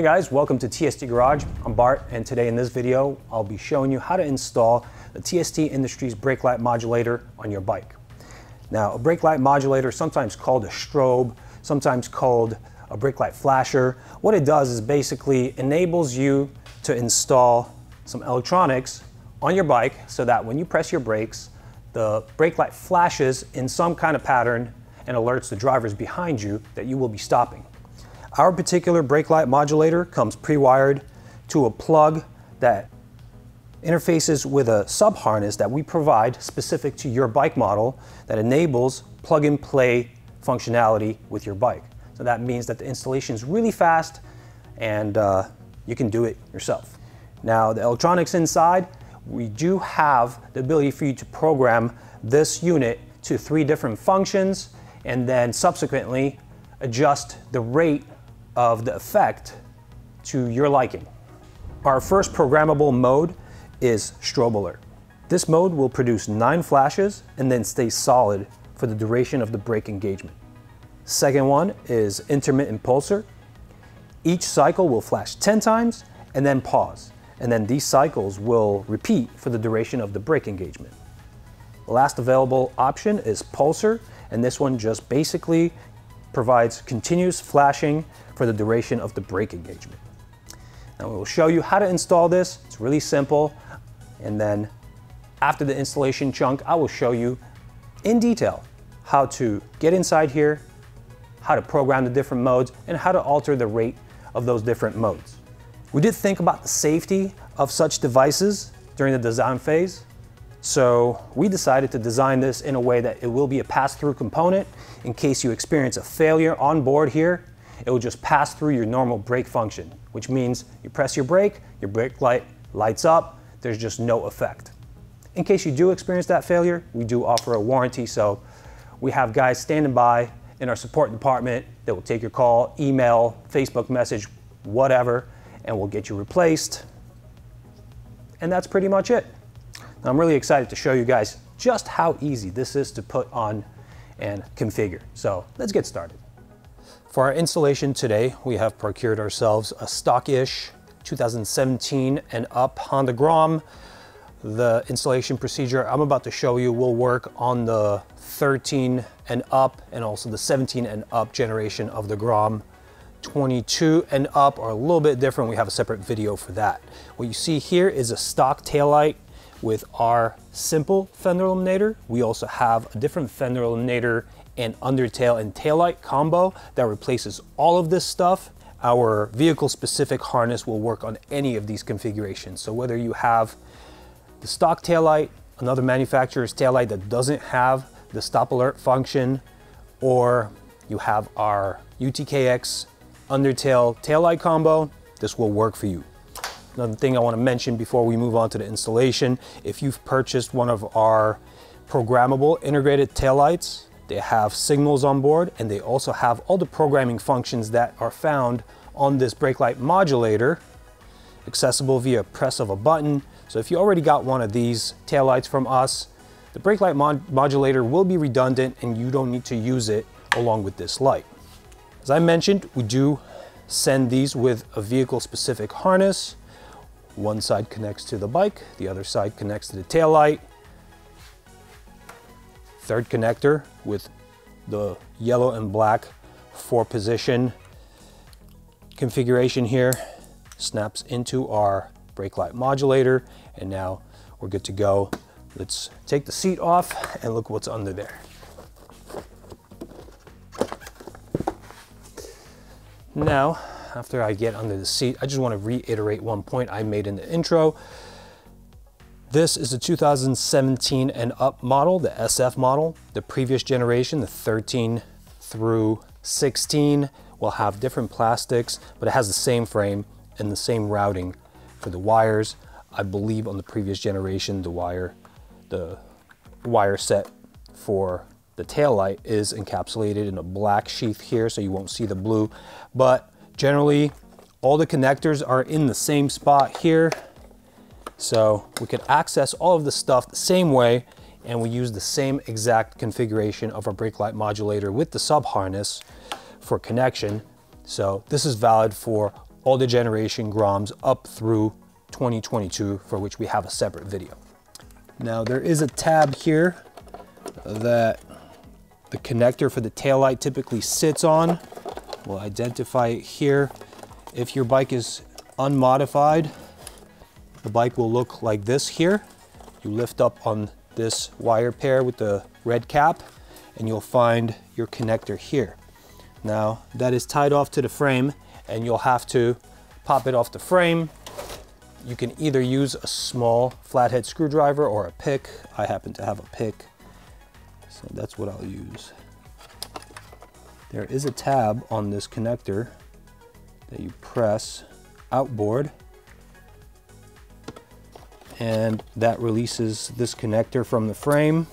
Hey guys, welcome to TST Garage. I'm Bart, and today in this video, I'll be showing you how to install the TST Industries brake light modulator on your bike. Now, a brake light modulator, sometimes called a strobe, sometimes called a brake light flasher, what it does is basically enables you to install some electronics on your bike so that when you press your brakes, the brake light flashes in some kind of pattern and alerts the drivers behind you that you will be stopping. Our particular brake light modulator comes pre-wired to a plug that interfaces with a sub-harness that we provide specific to your bike model that enables plug-and-play functionality with your bike. So that means that the installation is really fast and you can do it yourself. Now, the electronics inside, we do have the ability for you to program this unit to 3 different functions and then subsequently adjust the rate of the effect to your liking. Our first programmable mode is strobe alert. This mode will produce 9 flashes and then stay solid for the duration of the brake engagement. Second one is intermittent pulsar. Each cycle will flash 10 times and then pause, and then these cycles will repeat for the duration of the brake engagement. The last available option is pulsar, and this one just basically provides continuous flashing for the duration of the brake engagement. Now we will show you how to install this. It's really simple, and then after the installation chunk, I will show you in detail how to get inside here, how to program the different modes, and how to alter the rate of those different modes. We did think about the safety of such devices during the design phase, so we decided to design this in a way that it will be a pass-through component. In case you experience a failure on board here, it will just pass through your normal brake function, which means you press your brake light lights up, there's just no effect. In case you do experience that failure, we do offer a warranty, so we have guys standing by in our support department that will take your call, email, Facebook message, whatever, and we'll get you replaced. And that's pretty much it. Now, I'm really excited to show you guys just how easy this is to put on and configure. So let's get started. For our installation today, we have procured ourselves a stock-ish 2017 and up Honda Grom. The installation procedure I'm about to show you will work on the 13 and up and also the 17 and up generation of the Grom. 22 and up are a little bit different. We have a separate video for that. What you see here is a stock taillight with our simple fender illuminator. We also have a different fender illuminator and undertail and taillight combo that replaces all of this stuff. Our vehicle specific harness will work on any of these configurations. So whether you have the stock taillight, another manufacturer's taillight that doesn't have the stop alert function, or you have our UTKX undertail taillight combo, this will work for you. Another thing I want to mention before we move on to the installation, if you've purchased one of our programmable integrated taillights, they have signals on board and they also have all the programming functions that are found on this brake light modulator, accessible via press of a button. So if you already got one of these taillights from us, the brake light modulator will be redundant and you don't need to use it along with this light. As I mentioned, we do send these with a vehicle specific harness. One side connects to the bike, the other side connects to the taillight. Third connector with the yellow and black 4-position configuration here snaps into our brake light modulator, and now we're good to go. Let's take the seat off and look what's under there. Now, after I get under the seat, I just want to reiterate one point I made in the intro. This is the 2017 and up model, the SF model. The previous generation, the 13 through 16, will have different plastics, but it has the same frame and the same routing for the wires. I believe on the previous generation, the wire set for the taillight is encapsulated in a black sheath here, so you won't see the blue, but generally, all the connectors are in the same spot here. So we can access all of the stuff the same way, and we use the same exact configuration of our brake light modulator with the sub harness for connection. So this is valid for all the generation Groms up through 2022, for which we have a separate video. Now there is a tab here that the connector for the taillight typically sits on. We'll identify it here. If your bike is unmodified, the bike will look like this here. You lift up on this wire pair with the red cap and you'll find your connector here. Now that is tied off to the frame and you'll have to pop it off the frame. You can either use a small flathead screwdriver or a pick. I happen to have a pick, so that's what I'll use. There is a tab on this connector that you press outboard, and that releases this connector from the frame.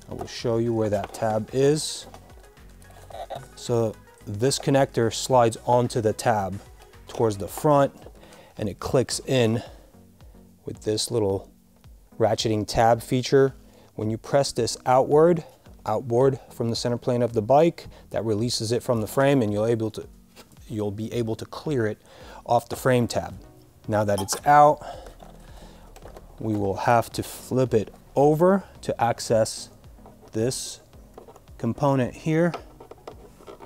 I will show you where that tab is. So this connector slides onto the tab towards the front, and it clicks in with this little ratcheting tab feature. When you press this outboard from the center plane of the bike, that releases it from the frame, and you'll be able to clear it off the frame tab. Now that it's out, we will have to flip it over to access this component here.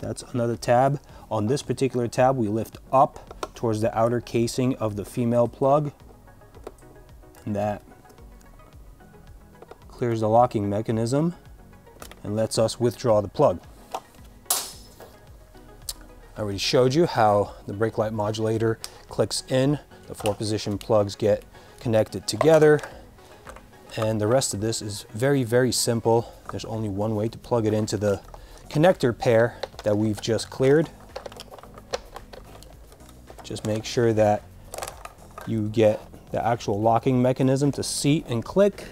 That's another tab. On this particular tab, we lift up towards the outer casing of the female plug, and that clears the locking mechanism and lets us withdraw the plug. I already showed you how the brake light modulator clicks in. The 4-position plugs get connected together, and the rest of this is very, very simple. There's only one way to plug it into the connector pair that we've just cleared. Just make sure that you get the actual locking mechanism to seat and click.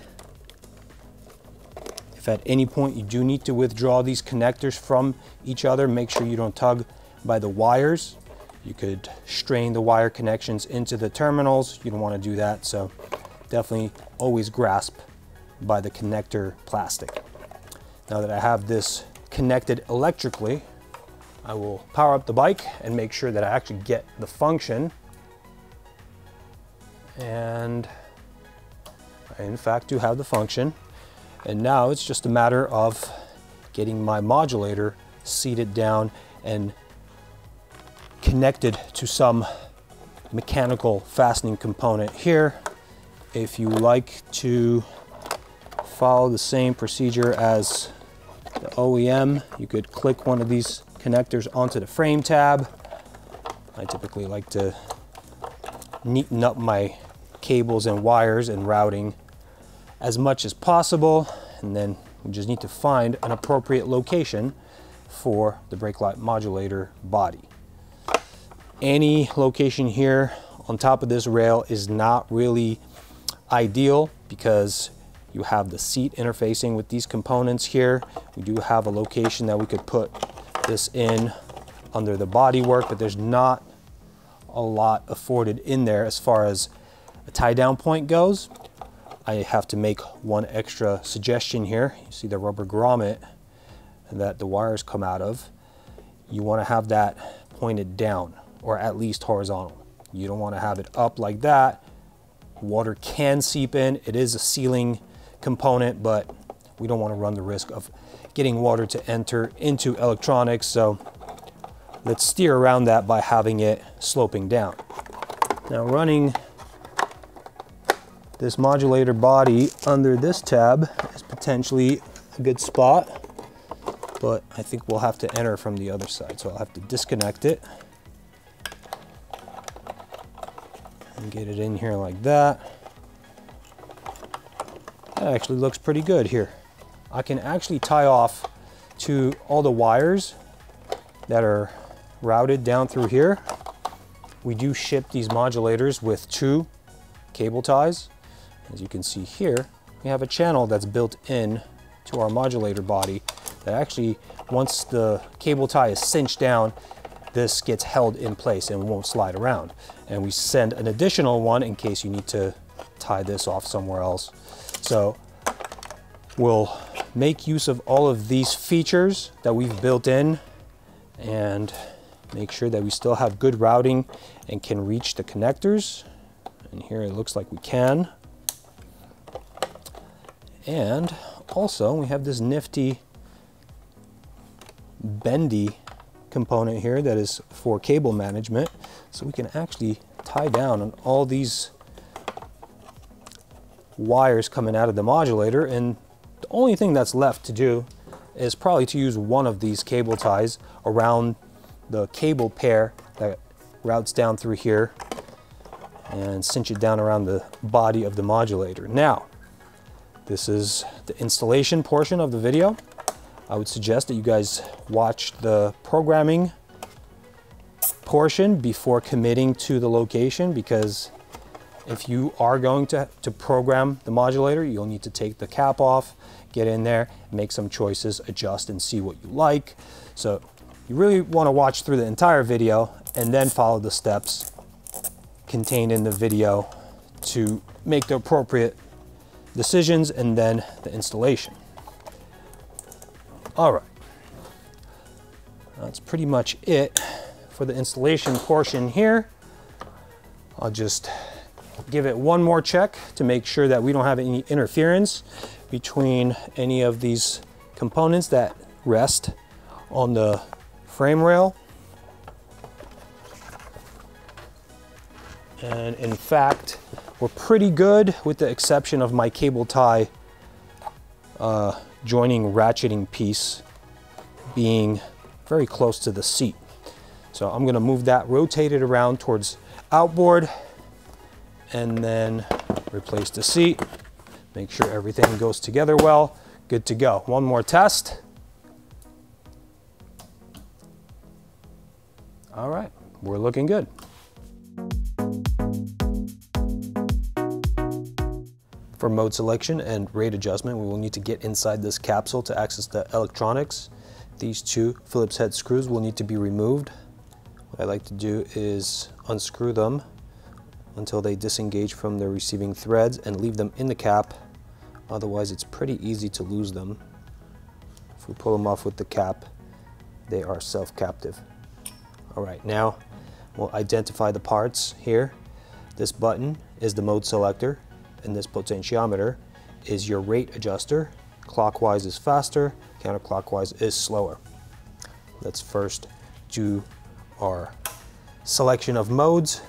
If at any point you do need to withdraw these connectors from each other, make sure you don't tug by the wires. You could strain the wire connections into the terminals. You don't want to do that, so definitely always grasp by the connector plastic. Now that I have this connected electrically, I will power up the bike and make sure that I actually get the function. And I in fact do have the function. And now it's just a matter of getting my modulator seated down and connected to some mechanical fastening component here. If you like to follow the same procedure as the OEM, you could click one of these connectors onto the frame tab. I typically like to neaten up my cables and wires and routing as much as possible, and then we just need to find an appropriate location for the brake light modulator body. Any location here on top of this rail is not really ideal because you have the seat interfacing with these components here. We do have a location that we could put this in under the bodywork, but there's not a lot afforded in there as far as a tie down point goes. I have to make one extra suggestion here. You see the rubber grommet that the wires come out of. You want to have that pointed down, or at least horizontal. You don't want to have it up like that. Water can seep in. It is a sealing component, but we don't want to run the risk of getting water to enter into electronics, so let's steer around that by having it sloping down. Now running this modulator body under this tab is potentially a good spot, but I think we'll have to enter from the other side, so I'll have to disconnect it and get it in here like that. That actually looks pretty good here. I can actually tie off to all the wires that are routed down through here. We do ship these modulators with 2 cable ties. As you can see here, we have a channel that's built in to our modulator body that actually, once the cable tie is cinched down, this gets held in place and won't slide around. And we send an additional one in case you need to tie this off somewhere else. So we'll make use of all of these features that we've built in, and Make sure that we still have good routing and can reach the connectors. And here it looks like we can. And also we have this nifty bendy component here that is for cable management. So we can actually tie down on all these wires coming out of the modulator, and the only thing that's left to do is probably to use one of these cable ties around the cable pair that routes down through here and cinch it down around the body of the modulator. Now, this is the installation portion of the video. I would suggest that you guys watch the programming portion before committing to the location, because if you are going to program the modulator, you'll need to take the cap off, get in there, make some choices, adjust, and see what you like. So you really want to watch through the entire video and then follow the steps contained in the video to make the appropriate decisions and then the installation. All right, that's pretty much it for the installation portion here. I'll just give it one more check to make sure that we don't have any interference between any of these components that rest on the frame rail. And in fact, we're pretty good with the exception of my cable tie joining ratcheting piece being very close to the seat. So I'm gonna move that, rotate it around towards outboard, and then replace the seat. Make sure everything goes together well. Good to go. One more test. All right, we're looking good. For mode selection and rate adjustment, we will need to get inside this capsule to access the electronics. These two Phillips head screws will need to be removed. What I like to do is unscrew them until they disengage from their receiving threads and leave them in the cap. Otherwise, it's pretty easy to lose them. If we pull them off with the cap, they are self-captive. All right, now we'll identify the parts here. This button is the mode selector, and this potentiometer is your rate adjuster. Clockwise is faster, counterclockwise is slower. Let's first do our selection of modes.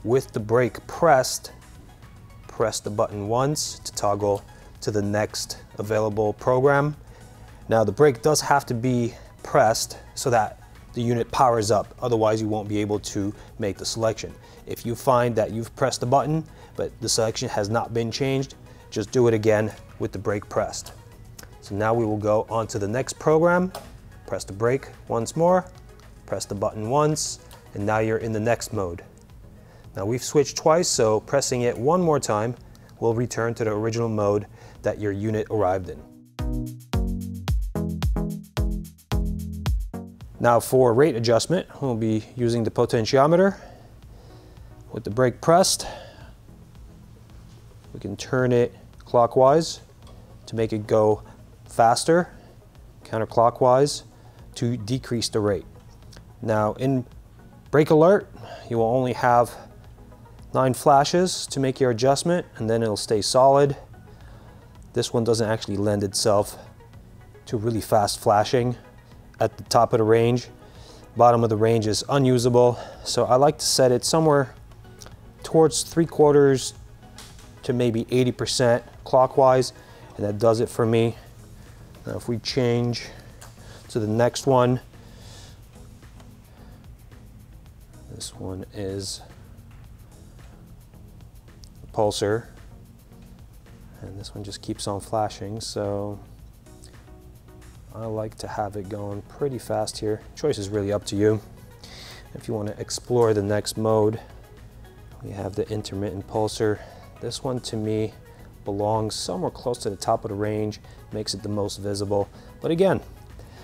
With the brake pressed, press the button once to toggle to the next available program. Now the brake does have to be pressed so that the unit powers up, otherwise you won't be able to make the selection. If you find that you've pressed the button but the selection has not been changed, just do it again with the brake pressed. So now we will go on to the next program, press the brake once more, press the button once, and now you're in the next mode. Now we've switched twice, so pressing it one more time will return to the original mode that your unit arrived in. Now for rate adjustment, we'll be using the potentiometer. With the brake pressed, we can turn it clockwise to make it go faster, counterclockwise to decrease the rate. Now in brake alert, you will only have 9 flashes to make your adjustment, and then it'll stay solid. This one doesn't actually lend itself to really fast flashing at the top of the range. Bottom of the range is unusable, so I like to set it somewhere towards 3/4 to maybe 80% clockwise, and that does it for me. Now if we change to the next one, this one is the pulsar, and this one just keeps on flashing, so I like to have it going pretty fast here. Choice is really up to you. If you want to explore the next mode, we have the intermittent pulsar. This one to me belongs somewhere close to the top of the range, makes it the most visible. But again,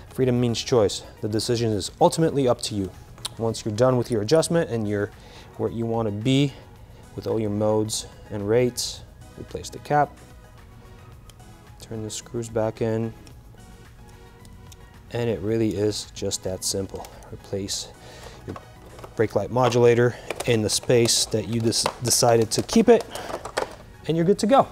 freedom means choice. The decision is ultimately up to you. Once you're done with your adjustment and you're where you want to be with all your modes and rates, replace the cap, turn the screws back in, And it really is just that simple. Replace your brake light modulator in the space that you decided to keep it, and you're good to go.